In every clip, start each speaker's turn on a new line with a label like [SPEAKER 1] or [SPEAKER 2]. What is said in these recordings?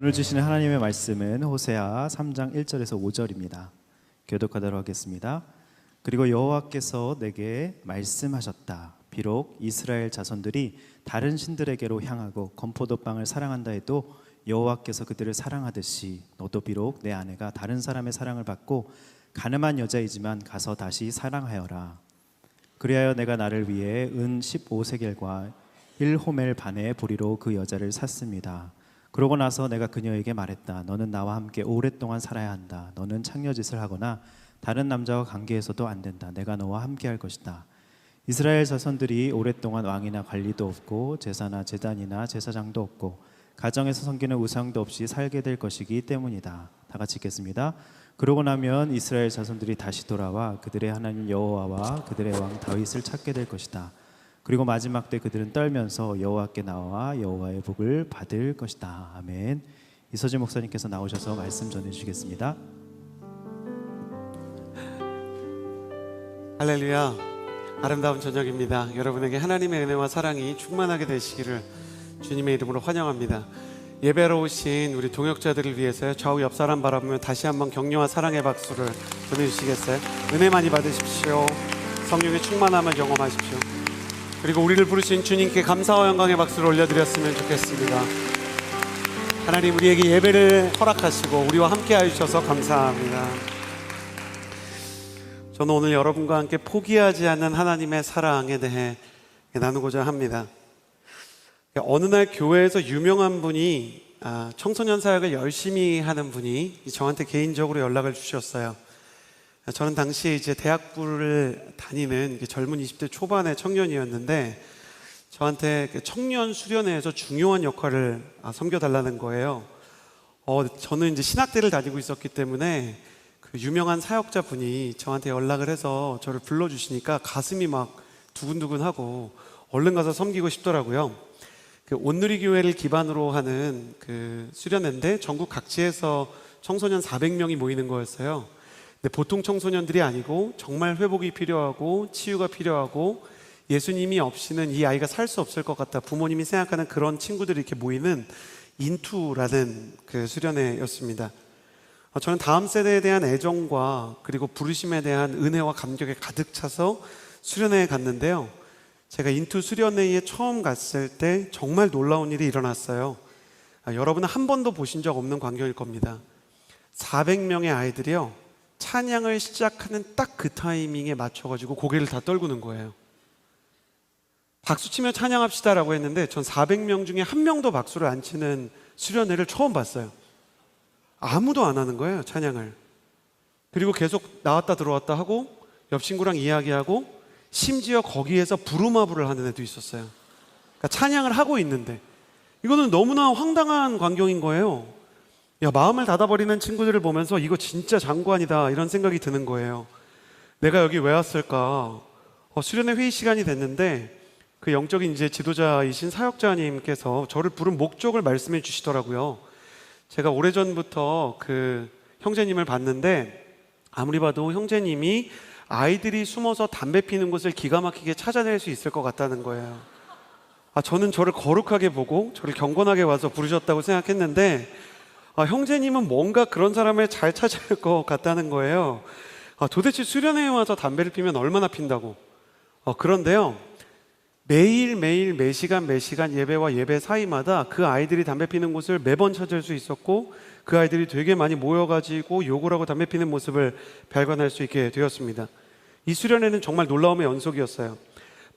[SPEAKER 1] 오늘 주시는 하나님의 말씀은 호세아 3장 1절에서 5절입니다. 교독하도록 하겠습니다. 그리고 여호와께서 내게 말씀하셨다. 비록 이스라엘 자손들이 다른 신들에게로 향하고 건포도빵을 사랑한다 해도 여호와께서 그들을 사랑하듯이 너도 비록 내 아내가 다른 사람의 사랑을 받고 가늠한 여자이지만 가서 다시 사랑하여라. 그리하여 내가 나를 위해 은 15세겔과 1호멜 반의 보리로 그 여자를 샀습니다. 그러고 나서 내가 그녀에게 말했다. 너는 나와 함께 오랫동안 살아야 한다. 너는 창녀짓을 하거나 다른 남자와 관계해서도 안 된다. 내가 너와 함께 할 것이다. 이스라엘 자손들이 오랫동안 왕이나 관리도 없고 제사나 제단이나 제사장도 없고 가정에서 섬기는 우상도 없이 살게 될 것이기 때문이다. 다 같이 읽겠습니다. 그러고 나면 이스라엘 자손들이 다시 돌아와 그들의 하나님 여호와와 그들의 왕 다윗을 찾게 될 것이다. 그리고 마지막 때 그들은 떨면서 여호와께 나와 여호와의 복을 받을 것이다. 아멘. 이서지 목사님께서 나오셔서 말씀 전해주시겠습니다.
[SPEAKER 2] 할렐루야. 아름다운 저녁입니다. 여러분에게 하나님의 은혜와 사랑이 충만하게 되시기를 주님의 이름으로 환영합니다. 예배로 오신 우리 동역자들을 위해서 좌우 옆 사람 바라보며 다시 한번 격려와 사랑의 박수를 보내주시겠어요? 은혜 많이 받으십시오. 성령의 충만함을 경험하십시오. 그리고 우리를 부르신 주님께 감사와 영광의 박수를 올려드렸으면 좋겠습니다. 하나님, 우리에게 예배를 허락하시고 우리와 함께 해주셔서 감사합니다. 저는 오늘 여러분과 함께 포기하지 않는 하나님의 사랑에 대해 나누고자 합니다. 어느 날 교회에서 유명한 분이 청소년 사역을 열심히 하는 분이 저한테 개인적으로 연락을 주셨어요. 저는 당시에 이제 대학부를 다니는 젊은 20대 초반의 청년이었는데 저한테 청년 수련회에서 중요한 역할을 섬겨달라는 거예요. 저는 이제 신학대를 다니고 있었기 때문에 그 유명한 사역자 분이 저한테 연락을 해서 저를 불러주시니까 가슴이 막 두근두근하고 얼른 가서 섬기고 싶더라고요. 그 온누리 교회를 기반으로 하는 그 수련회인데 전국 각지에서 청소년 400명이 모이는 거였어요. 근데 보통 청소년들이 아니고 정말 회복이 필요하고 치유가 필요하고 예수님이 없이는 이 아이가 살 수 없을 것 같다, 부모님이 생각하는 그런 친구들이 이렇게 모이는 인투라는 그 수련회였습니다. 저는 다음 세대에 대한 애정과 그리고 부르심에 대한 은혜와 감격에 가득 차서 수련회에 갔는데요, 제가 인투 수련회에 처음 갔을 때 정말 놀라운 일이 일어났어요. 여러분은 한 번도 보신 적 없는 광경일 겁니다. 400명의 아이들이요, 찬양을 시작하는 딱 그 타이밍에 맞춰가지고 고개를 다 떨구는 거예요. 박수치며 찬양합시다라고 했는데 전 400명 중에 한 명도 박수를 안 치는 수련회를 처음 봤어요. 아무도 안 하는 거예요, 찬양을. 그리고 계속 나왔다 들어왔다 하고 옆 친구랑 이야기하고 심지어 거기에서 부루마블을 하는 애도 있었어요. 그러니까 찬양을 하고 있는데 이거는 너무나 황당한 광경인 거예요. 마음을 닫아버리는 친구들을 보면서 이거 진짜 장관이다 이런 생각이 드는 거예요. 내가 여기 왜 왔을까? 수련회 회의 시간이 됐는데 그 영적인 이제 지도자이신 사역자님께서 저를 부른 목적을 말씀해 주시더라고요. 제가 오래전부터 그 형제님을 봤는데 아무리 봐도 형제님이 아이들이 숨어서 담배 피는 곳을 기가 막히게 찾아낼 수 있을 것 같다는 거예요. 저는 저를 거룩하게 보고 저를 경건하게 와서 부르셨다고 생각했는데 형제님은 뭔가 그런 사람을 잘 찾아낼 것 같다는 거예요. 도대체 수련회에 와서 담배를 피면 얼마나 핀다고. 그런데요, 매일매일 매시간 예배와 예배 사이마다 그 아이들이 담배 피는 곳을 매번 찾을 수 있었고 그 아이들이 되게 많이 모여가지고 욕을 하고 담배 피는 모습을 발견할 수 있게 되었습니다. 이 수련회는 정말 놀라움의 연속이었어요.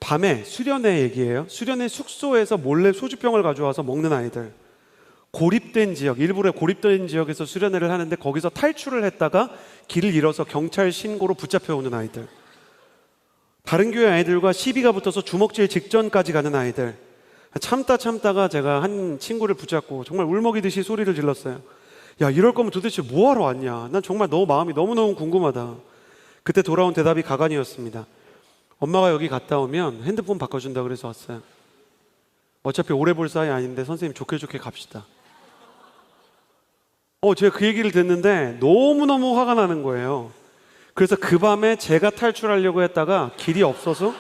[SPEAKER 2] 밤에 수련회 얘기예요. 수련회 숙소에서 몰래 소주병을 가져와서 먹는 아이들, 고립된 지역, 일부러 고립된 지역에서 수련회를 하는데 거기서 탈출을 했다가 길을 잃어서 경찰 신고로 붙잡혀오는 아이들, 다른 교회 아이들과 시비가 붙어서 주먹질 직전까지 가는 아이들. 참다가 제가 한 친구를 붙잡고 정말 울먹이듯이 소리를 질렀어요. 야, 이럴 거면 도대체 뭐하러 왔냐? 난 정말 너 마음이 너무너무 궁금하다. 그때 돌아온 대답이 가관이었습니다. 엄마가 여기 갔다 오면 핸드폰 바꿔준다 그래서 왔어요. 어차피 오래 볼 사이 아닌데 선생님 좋게 갑시다. 제가 그 얘기를 듣는데 너무너무 화가 나는 거예요. 그래서 그 밤에 제가 탈출하려고 했다가 길이 없어서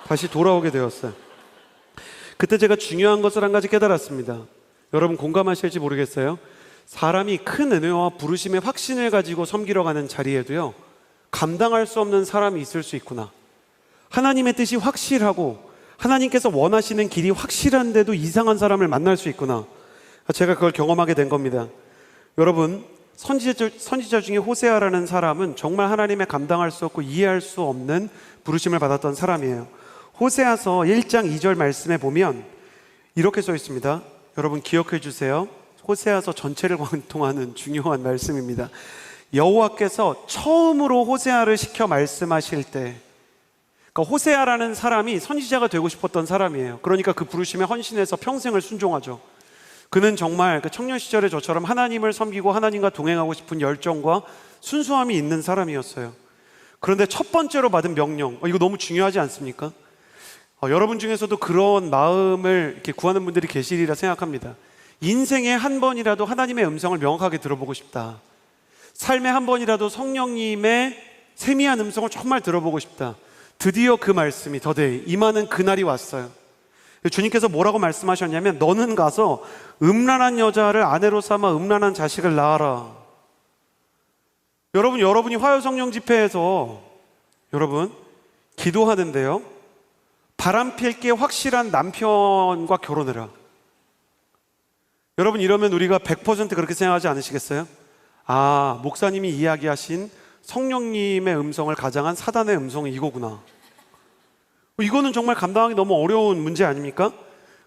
[SPEAKER 2] 다시 돌아오게 되었어요. 그때 제가 중요한 것을 한 가지 깨달았습니다. 여러분 공감하실지 모르겠어요. 사람이 큰 은혜와 부르심의 확신을 가지고 섬기러 가는 자리에도요, 감당할 수 없는 사람이 있을 수 있구나. 하나님의 뜻이 확실하고 하나님께서 원하시는 길이 확실한데도 이상한 사람을 만날 수 있구나. 제가 그걸 경험하게 된 겁니다. 여러분, 선지자 중에 호세아라는 사람은 정말 하나님의 감당할 수 없고 이해할 수 없는 부르심을 받았던 사람이에요. 호세아서 1장 2절 말씀에 보면 이렇게 써 있습니다. 여러분 기억해 주세요. 호세아서 전체를 관통하는 중요한 말씀입니다. 여호와께서 처음으로 호세아를 시켜 말씀하실 때, 그러니까 호세아라는 사람이 선지자가 되고 싶었던 사람이에요. 그러니까 그 부르심에 헌신해서 평생을 순종하죠. 그는 정말 그 청년 시절의 저처럼 하나님을 섬기고 하나님과 동행하고 싶은 열정과 순수함이 있는 사람이었어요. 그런데 첫 번째로 받은 명령, 이거 너무 중요하지 않습니까? 여러분 중에서도 그런 마음을 이렇게 구하는 분들이 계시리라 생각합니다. 인생에 한 번이라도 하나님의 음성을 명확하게 들어보고 싶다. 삶에 한 번이라도 성령님의 세미한 음성을 정말 들어보고 싶다. 드디어 그 말씀이 더대히 임하는 그날이 왔어요. 주님께서 뭐라고 말씀하셨냐면, 너는 가서 음란한 여자를 아내로 삼아 음란한 자식을 낳아라. 여러분이 화요성령 집회에서 여러분 기도하는데요, 바람필 게 확실한 남편과 결혼해라. 여러분, 이러면 우리가 100% 그렇게 생각하지 않으시겠어요? 아, 목사님이 이야기하신 성령님의 음성을 가장한 사단의 음성은 이거구나. 이거는 정말 감당하기 너무 어려운 문제 아닙니까?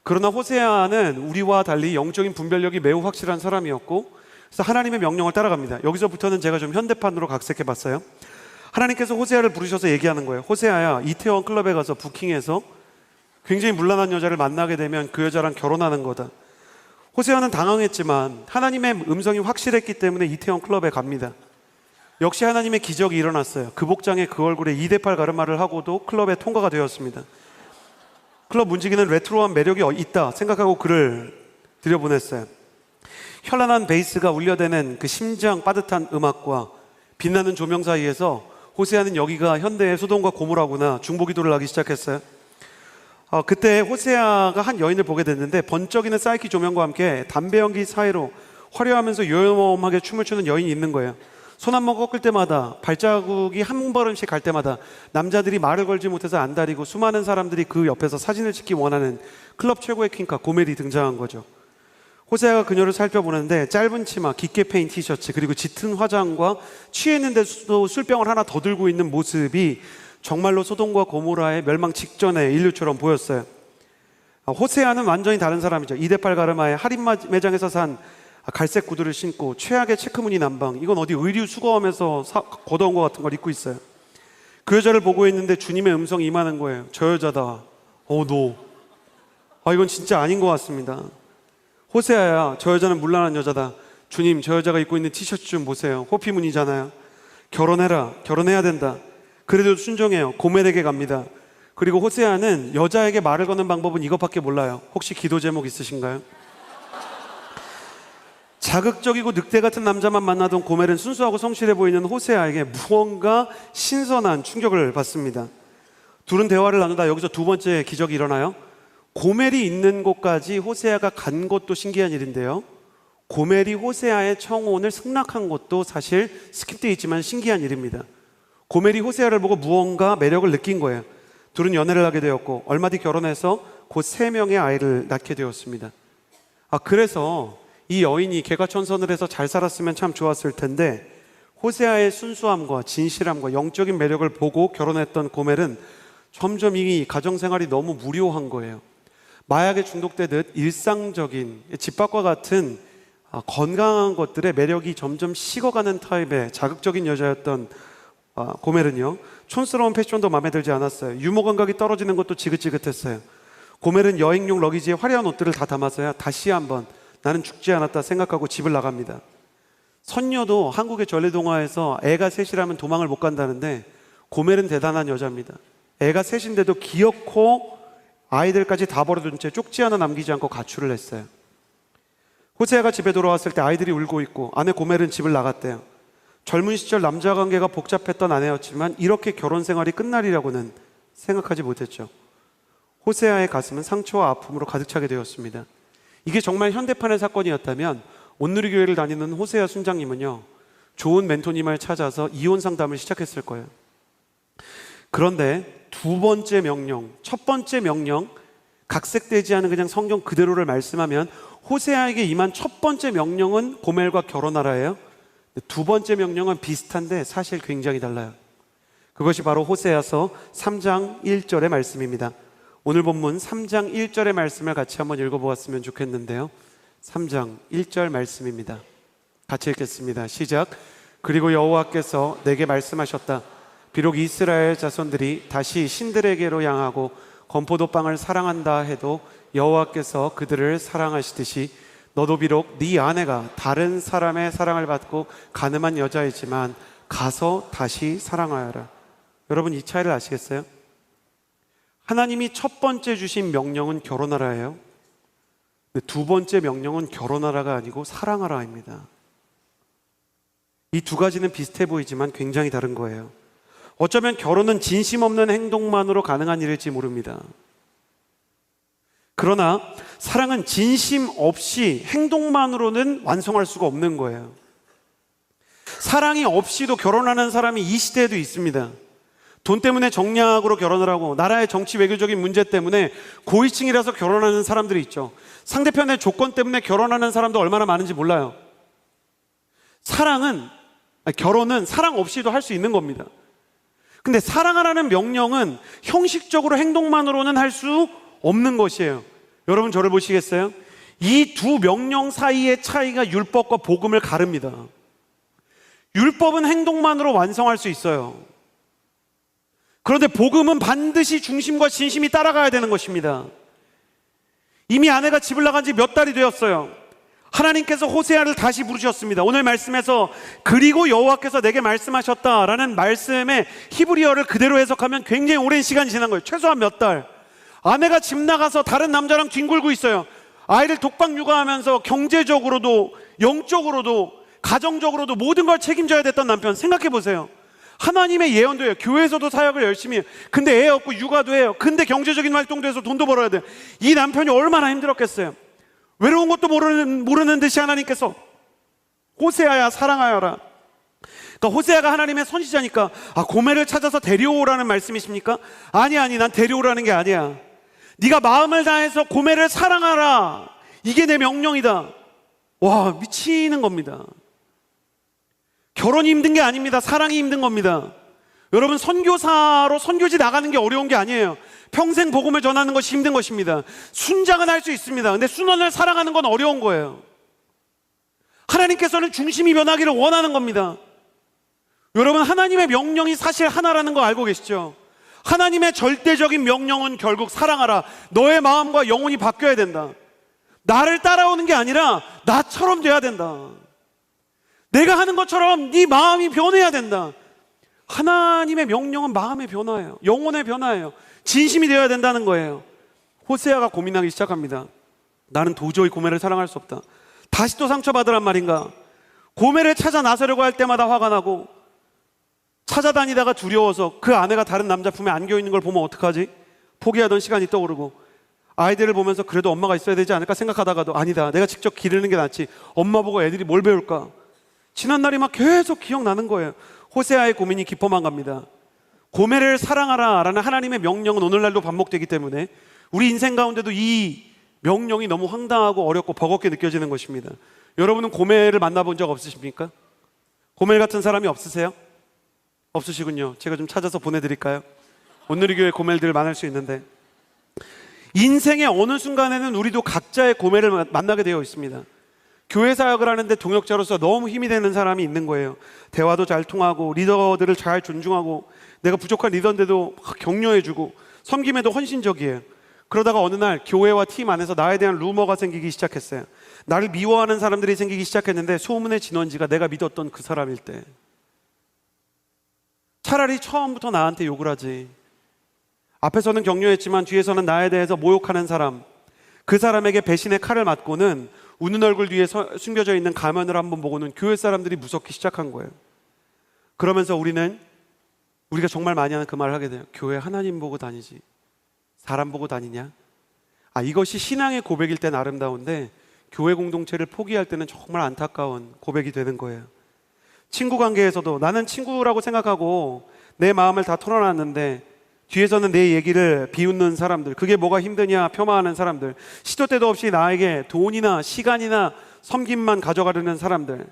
[SPEAKER 2] 그러나 호세아는 우리와 달리 영적인 분별력이 매우 확실한 사람이었고, 그래서 하나님의 명령을 따라갑니다. 여기서부터는 제가 좀 현대판으로 각색해 봤어요. 하나님께서 호세아를 부르셔서 얘기하는 거예요. 호세아야, 이태원 클럽에 가서 부킹해서 굉장히 문란한 여자를 만나게 되면 그 여자랑 결혼하는 거다. 호세아는 당황했지만 하나님의 음성이 확실했기 때문에 이태원 클럽에 갑니다. 역시 하나님의 기적이 일어났어요. 그 복장에 그 얼굴에 2대8 가르마를 하고도 클럽에 통과가 되었습니다. 클럽 문지기는 레트로한 매력이 있다 생각하고 그를 들여보냈어요. 현란한 베이스가 울려대는 그 심장 빠듯한 음악과 빛나는 조명 사이에서 호세아는 여기가 현대의 소돔과 고모라구나 중보기도를 하기 시작했어요. 그때 호세아가 한 여인을 보게 됐는데, 번쩍이는 사이키 조명과 함께 담배 연기 사이로 화려하면서 요염하게 춤을 추는 여인이 있는 거예요. 손 한 번 꺾을 때마다, 발자국이 한 걸음씩 갈 때마다 남자들이 말을 걸지 못해서 안달이고 수많은 사람들이 그 옆에서 사진을 찍기 원하는 클럽 최고의 퀸카 고멜이 등장한 거죠. 호세아가 그녀를 살펴보는데 짧은 치마, 깊게 패인 티셔츠, 그리고 짙은 화장과 취했는데도 술병을 하나 더 들고 있는 모습이 정말로 소돔과 고모라의 멸망 직전의 인류처럼 보였어요. 호세아는 완전히 다른 사람이죠. 2대8 가르마에 할인 매장에서 산 갈색 구두를 신고 최악의 체크무늬 남방, 이건 어디 의류 수거하면서 걷어온 것 같은 걸 입고 있어요. 그 여자를 보고 있는데 주님의 음성이 임하는 거예요. 저 여자다. 이건 진짜 아닌 것 같습니다. 호세아야, 저 여자는 문란한 여자다. 주님, 저 여자가 입고 있는 티셔츠 좀 보세요. 호피무늬잖아요. 결혼해라. 결혼해야 된다. 그래도 순종해요. 고멜에게 갑니다. 그리고 호세아는 여자에게 말을 거는 방법은 이것밖에 몰라요. 혹시 기도 제목 있으신가요? 자극적이고 늑대 같은 남자만 만나던 고멜은 순수하고 성실해 보이는 호세아에게 무언가 신선한 충격을 받습니다. 둘은 대화를 나누다 여기서 두 번째 기적이 일어나요. 고멜이 있는 곳까지 호세아가 간 것도 신기한 일인데요, 고멜이 호세아의 청혼을 승낙한 것도 사실 스킵되어 있지만 신기한 일입니다. 고멜이 호세아를 보고 무언가 매력을 느낀 거예요. 둘은 연애를 하게 되었고 얼마 뒤 결혼해서 곧 3명의 아이를 낳게 되었습니다. 그래서 이 여인이 개과천선을 해서 잘 살았으면 참 좋았을 텐데, 호세아의 순수함과 진실함과 영적인 매력을 보고 결혼했던 고멜은 점점 이 가정생활이 너무 무료한 거예요. 마약에 중독되듯 일상적인 집밥과 같은 건강한 것들의 매력이 점점 식어가는 타입의 자극적인 여자였던 고멜은요, 촌스러운 패션도 마음에 들지 않았어요. 유머 감각이 떨어지는 것도 지긋지긋했어요. 고멜은 여행용 러기지에 화려한 옷들을 다 담아서야 다시 한번 나는 죽지 않았다 생각하고 집을 나갑니다. 선녀도 한국의 전래동화에서 애가 셋이라면 도망을 못 간다는데, 고멜은 대단한 여자입니다. 애가 셋인데도 기어코 아이들까지 다 버려둔 채 쪽지 하나 남기지 않고 가출을 했어요. 호세아가 집에 돌아왔을 때 아이들이 울고 있고 아내 고멜은 집을 나갔대요. 젊은 시절 남자 관계가 복잡했던 아내였지만 이렇게 결혼 생활이 끝날이라고는 생각하지 못했죠. 호세아의 가슴은 상처와 아픔으로 가득 차게 되었습니다. 이게 정말 현대판의 사건이었다면 온누리교회를 다니는 호세아 순장님은요, 좋은 멘토님을 찾아서 이혼 상담을 시작했을 거예요. 그런데 두 번째 명령, 첫 번째 명령, 각색되지 않은 그냥 성경 그대로를 말씀하면 호세아에게 임한 첫 번째 명령은 고멜과 결혼하라예요. 두 번째 명령은 비슷한데 사실 굉장히 달라요. 그것이 바로 호세아서 3장 1절의 말씀입니다. 오늘 본문 3장 1절의 말씀을 같이 한번 읽어보았으면 좋겠는데요. 3장 1절 말씀입니다. 같이 읽겠습니다. 시작. 그리고 여호와께서 내게 말씀하셨다. 비록 이스라엘 자손들이 다시 신들에게로 향하고 건포도빵을 사랑한다 해도 여호와께서 그들을 사랑하시듯이 너도 비록 네 아내가 다른 사람의 사랑을 받고 가늠한 여자이지만 가서 다시 사랑하여라. 여러분, 이 차이를 아시겠어요? 하나님이 첫 번째 주신 명령은 결혼하라예요. 두 번째 명령은 결혼하라가 아니고 사랑하라입니다. 이 두 가지는 비슷해 보이지만 굉장히 다른 거예요. 어쩌면 결혼은 진심 없는 행동만으로 가능한 일일지 모릅니다. 그러나 사랑은 진심 없이 행동만으로는 완성할 수가 없는 거예요. 사랑이 없이도 결혼하는 사람이 이 시대에도 있습니다. 돈 때문에 정략으로 결혼을 하고 나라의 정치 외교적인 문제 때문에 고위층이라서 결혼하는 사람들이 있죠. 상대편의 조건 때문에 결혼하는 사람도 얼마나 많은지 몰라요. 결혼은 사랑 없이도 할 수 있는 겁니다. 근데 사랑하라는 명령은 형식적으로 행동만으로는 할 수 없는 것이에요. 여러분, 저를 보시겠어요? 이 두 명령 사이의 차이가 율법과 복음을 가릅니다. 율법은 행동만으로 완성할 수 있어요. 그런데 복음은 반드시 중심과 진심이 따라가야 되는 것입니다. 이미 아내가 집을 나간 지 몇 달이 되었어요. 하나님께서 호세아를 다시 부르셨습니다. 오늘 말씀에서 그리고 여호와께서 내게 말씀하셨다라는 말씀의 히브리어를 그대로 해석하면 굉장히 오랜 시간이 지난 거예요. 최소한 몇 달. 아내가 집 나가서 다른 남자랑 뒹굴고 있어요. 아이를 독박 육아하면서 경제적으로도 영적으로도 가정적으로도 모든 걸 책임져야 됐던 남편. 생각해 보세요. 하나님의 예언도 해요. 교회에서도 사역을 열심히 해요. 근데 애 없고 육아도 해요. 근데 경제적인 활동도 해서 돈도 벌어야 돼요. 이 남편이 얼마나 힘들었겠어요. 외로운 것도 모르는 듯이 하나님께서 호세아야 사랑하여라. 그러니까 호세아가 하나님의 선지자니까 고멜을 찾아서 데려오라는 말씀이십니까? 아니, 난 데려오라는 게 아니야. 네가 마음을 다해서 고멜을 사랑하라. 이게 내 명령이다. 와, 미치는 겁니다. 결혼이 힘든 게 아닙니다. 사랑이 힘든 겁니다. 여러분, 선교사로 선교지 나가는 게 어려운 게 아니에요. 평생 복음을 전하는 것이 힘든 것입니다. 순장은 할 수 있습니다. 근데 순원을 사랑하는 건 어려운 거예요. 하나님께서는 중심이 변하기를 원하는 겁니다. 여러분, 하나님의 명령이 사실 하나라는 거 알고 계시죠? 하나님의 절대적인 명령은 결국 사랑하라. 너의 마음과 영혼이 바뀌어야 된다. 나를 따라오는 게 아니라 나처럼 돼야 된다. 내가 하는 것처럼 네 마음이 변해야 된다. 하나님의 명령은 마음의 변화예요. 영혼의 변화예요. 진심이 되어야 된다는 거예요. 호세아가 고민하기 시작합니다. 나는 도저히 고멜을 사랑할 수 없다. 다시 또 상처받으란 말인가? 고멜을 찾아 나서려고 할 때마다 화가 나고, 찾아다니다가 두려워서 그 아내가 다른 남자 품에 안겨있는 걸 보면 어떡하지? 포기하던 시간이 떠오르고, 아이들을 보면서 그래도 엄마가 있어야 되지 않을까 생각하다가도 아니다, 내가 직접 기르는 게 낫지. 엄마 보고 애들이 뭘 배울까? 지난 날이 막 계속 기억나는 거예요. 호세아의 고민이 깊어만 갑니다. 고멜을 사랑하라 라는 하나님의 명령은 오늘날도 반복되기 때문에 우리 인생 가운데도 이 명령이 너무 황당하고 어렵고 버겁게 느껴지는 것입니다. 여러분은 고멜을 만나본 적 없으십니까? 고멜 같은 사람이 없으세요? 없으시군요. 제가 좀 찾아서 보내드릴까요? 오늘의 교회 고멜들 많을 수 있는데, 인생의 어느 순간에는 우리도 각자의 고멜을 만나게 되어 있습니다. 교회 사역을 하는데 동역자로서 너무 힘이 되는 사람이 있는 거예요. 대화도 잘 통하고 리더들을 잘 존중하고 내가 부족한 리더인데도 격려해주고 섬김에도 헌신적이에요. 그러다가 어느 날 교회와 팀 안에서 나에 대한 루머가 생기기 시작했어요. 나를 미워하는 사람들이 생기기 시작했는데 소문의 진원지가 내가 믿었던 그 사람일 때, 차라리 처음부터 나한테 욕을 하지. 앞에서는 격려했지만 뒤에서는 나에 대해서 모욕하는 사람, 그 사람에게 배신의 칼을 맞고는 웃는 얼굴 뒤에 숨겨져 있는 가면을 한번 보고는 교회 사람들이 무섭기 시작한 거예요. 그러면서 우리가 정말 많이 하는 그 말을 하게 돼요. 교회 하나님 보고 다니지 사람 보고 다니냐? 이것이 신앙의 고백일 땐 아름다운데 교회 공동체를 포기할 때는 정말 안타까운 고백이 되는 거예요. 친구 관계에서도 나는 친구라고 생각하고 내 마음을 다 털어놨는데 뒤에서는 내 얘기를 비웃는 사람들, 그게 뭐가 힘드냐 폄하하는 사람들, 시도 때도 없이 나에게 돈이나 시간이나 섬김만 가져가려는 사람들,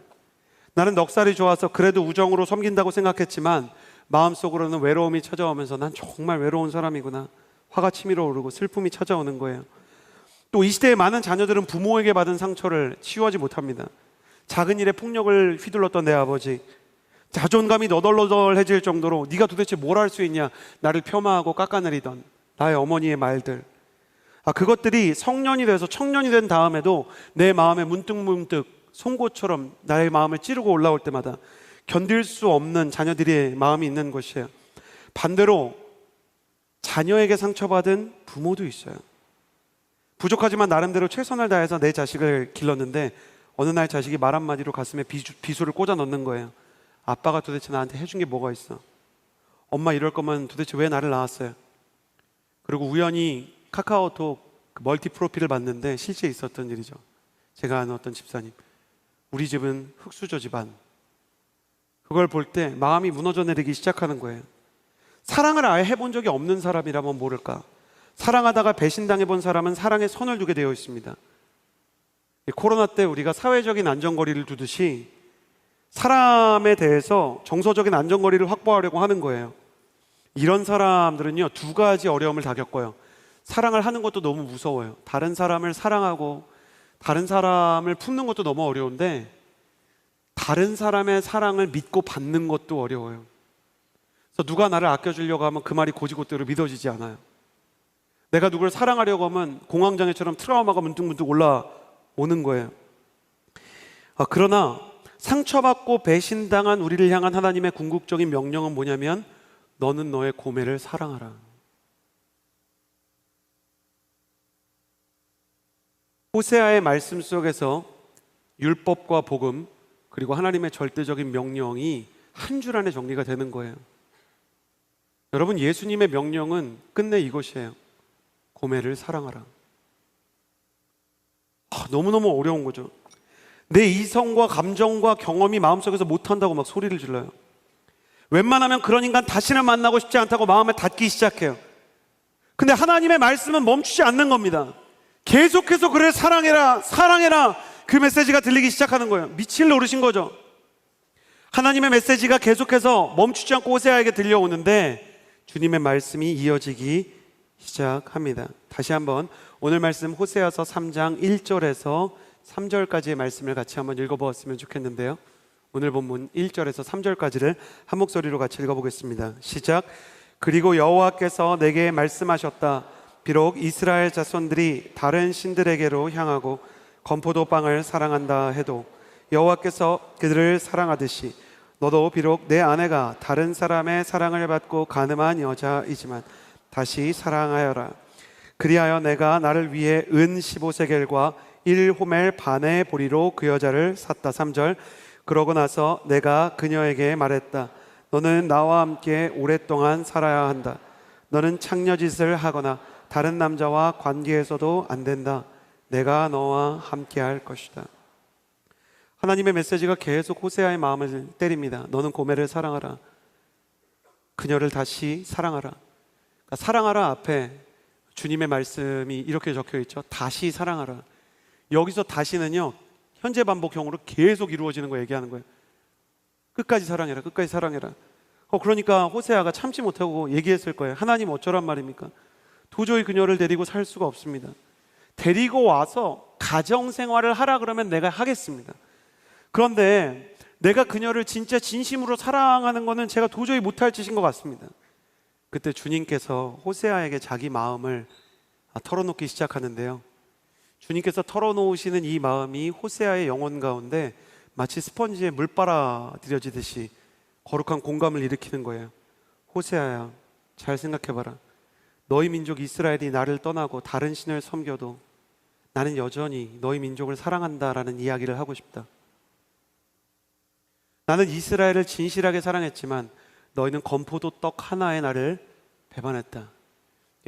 [SPEAKER 2] 나는 넉살이 좋아서 그래도 우정으로 섬긴다고 생각했지만 마음속으로는 외로움이 찾아오면서 난 정말 외로운 사람이구나, 화가 치밀어 오르고 슬픔이 찾아오는 거예요. 또 이 시대의 많은 자녀들은 부모에게 받은 상처를 치유하지 못합니다. 작은 일에 폭력을 휘둘렀던 내 아버지, 자존감이 너덜너덜해질 정도로 네가 도대체 뭘 할 수 있냐 나를 폄하하고 깎아내리던 나의 어머니의 말들, 그것들이 성년이 돼서 청년이 된 다음에도 내 마음에 문득문득 송곳처럼 나의 마음을 찌르고 올라올 때마다 견딜 수 없는 자녀들의 마음이 있는 것이에요. 반대로 자녀에게 상처받은 부모도 있어요. 부족하지만 나름대로 최선을 다해서 내 자식을 길렀는데 어느 날 자식이 말 한마디로 가슴에 비수를 꽂아 넣는 거예요. 아빠가 도대체 나한테 해준 게 뭐가 있어? 엄마 이럴 거면 도대체 왜 나를 낳았어요? 그리고 우연히 카카오톡 멀티 프로필을 봤는데 실제 있었던 일이죠. 제가 아는 어떤 집사님, 우리 집은 흙수저 집안. 그걸 볼 때 마음이 무너져 내리기 시작하는 거예요. 사랑을 아예 해본 적이 없는 사람이라면 모를까, 사랑하다가 배신당해 본 사람은 사랑에 선을 두게 되어 있습니다. 코로나 때 우리가 사회적인 안전거리를 두듯이 사람에 대해서 정서적인 안전거리를 확보하려고 하는 거예요. 이런 사람들은요, 두 가지 어려움을 다 겪어요. 사랑을 하는 것도 너무 무서워요. 다른 사람을 사랑하고 다른 사람을 품는 것도 너무 어려운데 다른 사람의 사랑을 믿고 받는 것도 어려워요. 그래서 누가 나를 아껴주려고 하면 그 말이 고지고대로 믿어지지 않아요. 내가 누구를 사랑하려고 하면 공황장애처럼 트라우마가 문득문득 올라오는 거예요. 그러나 상처받고 배신당한 우리를 향한 하나님의 궁극적인 명령은 뭐냐면 너는 너의 고매를 사랑하라. 호세아의 말씀 속에서 율법과 복음 그리고 하나님의 절대적인 명령이 한 줄 안에 정리가 되는 거예요. 여러분, 예수님의 명령은 끝내 이것이에요. 고매를 사랑하라. 너무너무 어려운 거죠. 내 이성과 감정과 경험이 마음속에서 못한다고 막 소리를 질러요. 웬만하면 그런 인간 다시는 만나고 싶지 않다고 마음에 닫기 시작해요. 근데 하나님의 말씀은 멈추지 않는 겁니다. 계속해서 그를 사랑해라, 사랑해라, 그 메시지가 들리기 시작하는 거예요. 미칠 노릇인 거죠. 하나님의 메시지가 계속해서 멈추지 않고 호세아에게 들려오는데 주님의 말씀이 이어지기 시작합니다. 다시 한번 오늘 말씀 호세아서 3장 1절에서 3절까지의 말씀을 같이 한번 읽어보았으면 좋겠는데요. 오늘 본문 1절에서 3절까지를 한 목소리로 같이 읽어보겠습니다. 시작. 그리고 여호와께서 내게 말씀하셨다. 비록 이스라엘 자손들이 다른 신들에게로 향하고 건포도 빵을 사랑한다 해도 여호와께서 그들을 사랑하듯이 너도 비록 내 아내가 다른 사람의 사랑을 받고 간음한 여자이지만 다시 사랑하여라. 그리하여 내가 나를 위해 은 15세겔과 1호멜 반의 보리로 그 여자를 샀다. 3절. 그러고 나서 내가 그녀에게 말했다. 너는 나와 함께 오랫동안 살아야 한다. 너는 창녀짓을 하거나 다른 남자와 관계해서도 안 된다. 내가 너와 함께 할 것이다. 하나님의 메시지가 계속 호세아의 마음을 때립니다. 너는 고멜을 사랑하라. 그녀를 다시 사랑하라. 그러니까 사랑하라 앞에 주님의 말씀이 이렇게 적혀 있죠. 다시 사랑하라. 여기서 다시는요, 현재 반복형으로 계속 이루어지는 거 얘기하는 거예요. 끝까지 사랑해라, 끝까지 사랑해라. 그러니까 호세아가 참지 못하고 얘기했을 거예요. 하나님 어쩌란 말입니까? 도저히 그녀를 데리고 살 수가 없습니다. 데리고 와서 가정생활을 하라 그러면 내가 하겠습니다. 그런데 내가 그녀를 진짜 진심으로 사랑하는 것은 제가 도저히 못할 짓인 것 같습니다. 그때 주님께서 호세아에게 자기 마음을 털어놓기 시작하는데요. 주님께서 털어놓으시는 이 마음이 호세아의 영혼 가운데 마치 스펀지에 물 빨아들여지듯이 거룩한 공감을 일으키는 거예요. 호세아야, 잘 생각해봐라. 너희 민족 이스라엘이 나를 떠나고 다른 신을 섬겨도 나는 여전히 너희 민족을 사랑한다라는 이야기를 하고 싶다. 나는 이스라엘을 진실하게 사랑했지만 너희는 건포도 떡 하나에 나를 배반했다.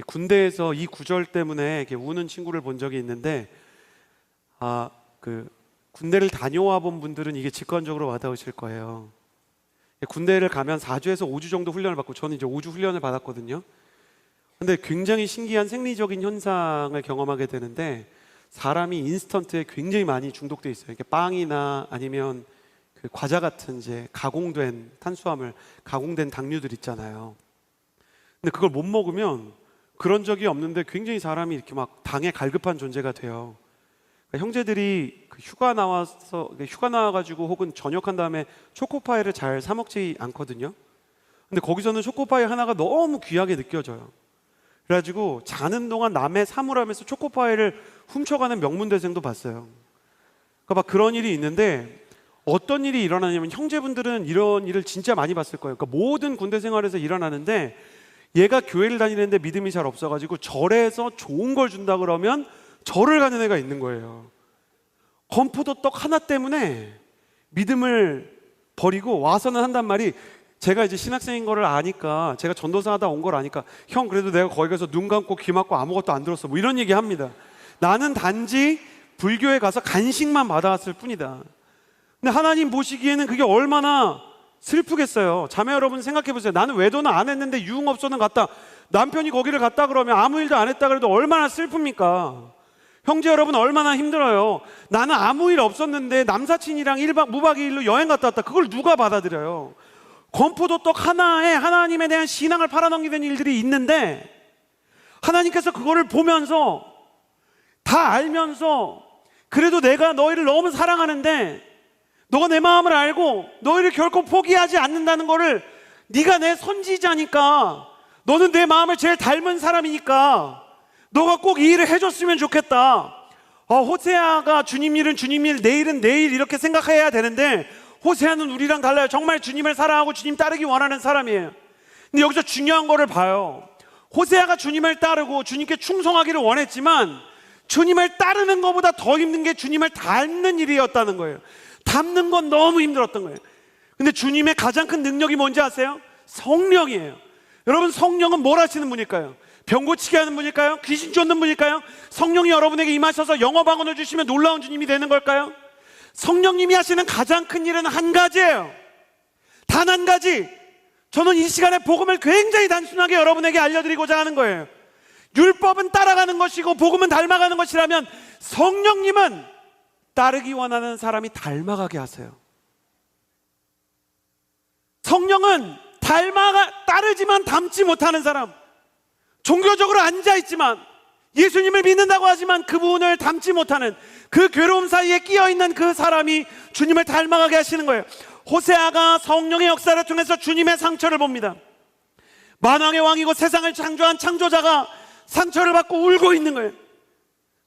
[SPEAKER 2] 군대에서 이 구절 때문에 이렇게 우는 친구를 본 적이 있는데 군대를 다녀와 본 분들은 이게 직관적으로 와닿으실 거예요. 군대를 가면 4주에서 5주 정도 훈련을 받고, 저는 이제 5주 훈련을 받았거든요. 근데 굉장히 신기한 생리적인 현상을 경험하게 되는데, 사람이 인스턴트에 굉장히 많이 중독돼 있어요. 이렇게 빵이나 아니면 그 과자 같은 이제 가공된 탄수화물, 가공된 당류들 있잖아요. 근데 그걸 못 먹으면, 그런 적이 없는데 굉장히 사람이 이렇게 막 당에 갈급한 존재가 돼요. 그러니까 형제들이 휴가 나와가지고 혹은 전역한 다음에 초코파이를 잘 사 먹지 않거든요. 근데 거기서는 초코파이 하나가 너무 귀하게 느껴져요. 그래가지고 자는 동안 남의 사물함에서 초코파이를 훔쳐가는 명문대생도 봤어요. 그러니까 막 그런 일이 있는데, 어떤 일이 일어나냐면, 형제분들은 이런 일을 진짜 많이 봤을 거예요. 그러니까 모든 군대 생활에서 일어나는데, 얘가 교회를 다니는데 믿음이 잘 없어가지고 절에서 좋은 걸 준다 그러면 절을 가는 애가 있는 거예요. 건포도 떡 하나 때문에 믿음을 버리고 와서는 한단 말이, 제가 이제 신학생인 거를 아니까, 제가 전도사 하다 온 걸 아니까, 형 그래도 내가 거기 가서 눈 감고 귀 막고 아무것도 안 들었어, 뭐 이런 얘기 합니다. 나는 단지 불교에 가서 간식만 받아왔을 뿐이다. 근데 하나님 보시기에는 그게 얼마나 슬프겠어요. 자매 여러분 생각해 보세요. 나는 외도는 안 했는데 유흥업소는 갔다, 남편이 거기를 갔다 그러면 아무 일도 안 했다 그래도 얼마나 슬픕니까? 형제 여러분 얼마나 힘들어요. 나는 아무 일 없었는데 남사친이랑 1박 무박 2일로 여행 갔다 왔다. 그걸 누가 받아들여요? 건포도떡 하나에 하나님에 대한 신앙을 팔아넘기는 일들이 있는데, 하나님께서 그거를 보면서, 다 알면서, 그래도 내가 너희를 너무 사랑하는데 너가 내 마음을 알고 너희를 결코 포기하지 않는다는 거를, 네가 내 선지자니까, 너는 내 마음을 제일 닮은 사람이니까 너가 꼭 이 일을 해줬으면 좋겠다. 호세아가 주님 일은 주님 일, 내 일은 내 일, 이렇게 생각해야 되는데, 호세아는 우리랑 달라요. 정말 주님을 사랑하고 주님 따르기 원하는 사람이에요. 근데 여기서 중요한 거를 봐요. 호세아가 주님을 따르고 주님께 충성하기를 원했지만, 주님을 따르는 것보다 더 힘든 게 주님을 닮는 일이었다는 거예요. 닮는 건 너무 힘들었던 거예요. 근데 주님의 가장 큰 능력이 뭔지 아세요? 성령이에요. 여러분, 성령은 뭘 하시는 분일까요? 병 고치게 하는 분일까요? 귀신 쫓는 분일까요? 성령이 여러분에게 임하셔서 영어 방언을 주시면 놀라운 주님이 되는 걸까요? 성령님이 하시는 가장 큰 일은 한 가지예요. 단 한 가지. 저는 이 시간에 복음을 굉장히 단순하게 여러분에게 알려드리고자 하는 거예요. 율법은 따라가는 것이고 복음은 닮아가는 것이라면, 성령님은 따르기 원하는 사람이 닮아가게 하세요. 성령은 따르지만 닮지 못하는 사람, 종교적으로 앉아있지만 예수님을 믿는다고 하지만 그분을 닮지 못하는, 그 괴로움 사이에 끼어있는 그 사람이 주님을 닮아가게 하시는 거예요. 호세아가 성령의 역사를 통해서 주님의 상처를 봅니다. 만왕의 왕이고 세상을 창조한 창조자가 상처를 받고 울고 있는 거예요.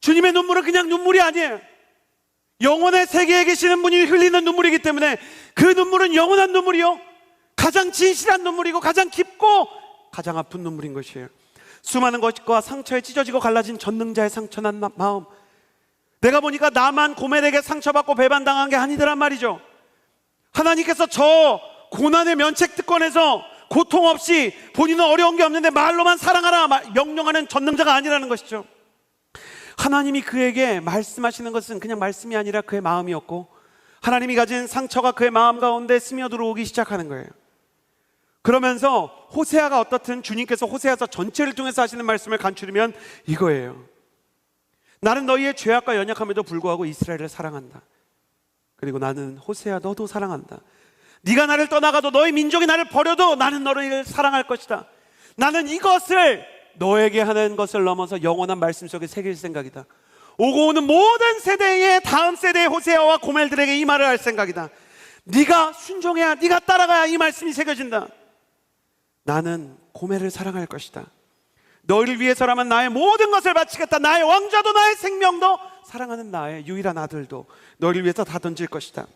[SPEAKER 2] 주님의 눈물은 그냥 눈물이 아니에요. 영혼의 세계에 계시는 분이 흘리는 눈물이기 때문에, 그 눈물은 영원한 눈물이요, 가장 진실한 눈물이고 가장 깊고 가장 아픈 눈물인 것이에요. 수많은 것과 상처에 찢어지고 갈라진 전능자의 상처난 마음. 내가 보니까 나만 고멜에게 상처받고 배반당한 게 아니더란 말이죠. 하나님께서 저 고난의 면책특권에서 고통 없이, 본인은 어려운 게 없는데 말로만 사랑하라 명령하는 전능자가 아니라는 것이죠. 하나님이 그에게 말씀하시는 것은 그냥 말씀이 아니라 그의 마음이었고, 하나님이 가진 상처가 그의 마음 가운데 스며들어오기 시작하는 거예요. 그러면서 호세아가 어떻든 주님께서 호세아서 전체를 통해서 하시는 말씀을 간추리면 이거예요. 나는 너희의 죄악과 연약함에도 불구하고 이스라엘을 사랑한다. 그리고 나는 호세아 너도 사랑한다. 네가 나를 떠나가도 너희 민족이 나를 버려도 나는 너를 사랑할 것이다. 나는 이것을 너에게 하는 것을 넘어서 영원한 말씀 속에 새길 생각이다. 오고 오는 모든 세대의 다음 세대의 호세아와 고멜들에게 이 말을 할 생각이다. 네가 순종해야, 네가 따라가야 이 말씀이 새겨진다. 나는 고멜을 사랑할 것이다. 너희를 위해서라면 나의 모든 것을 바치겠다. 나의 왕자도 나의 생명도 사랑하는 나의 유일한 아들도 너희를 위해서 다 던질 것이다.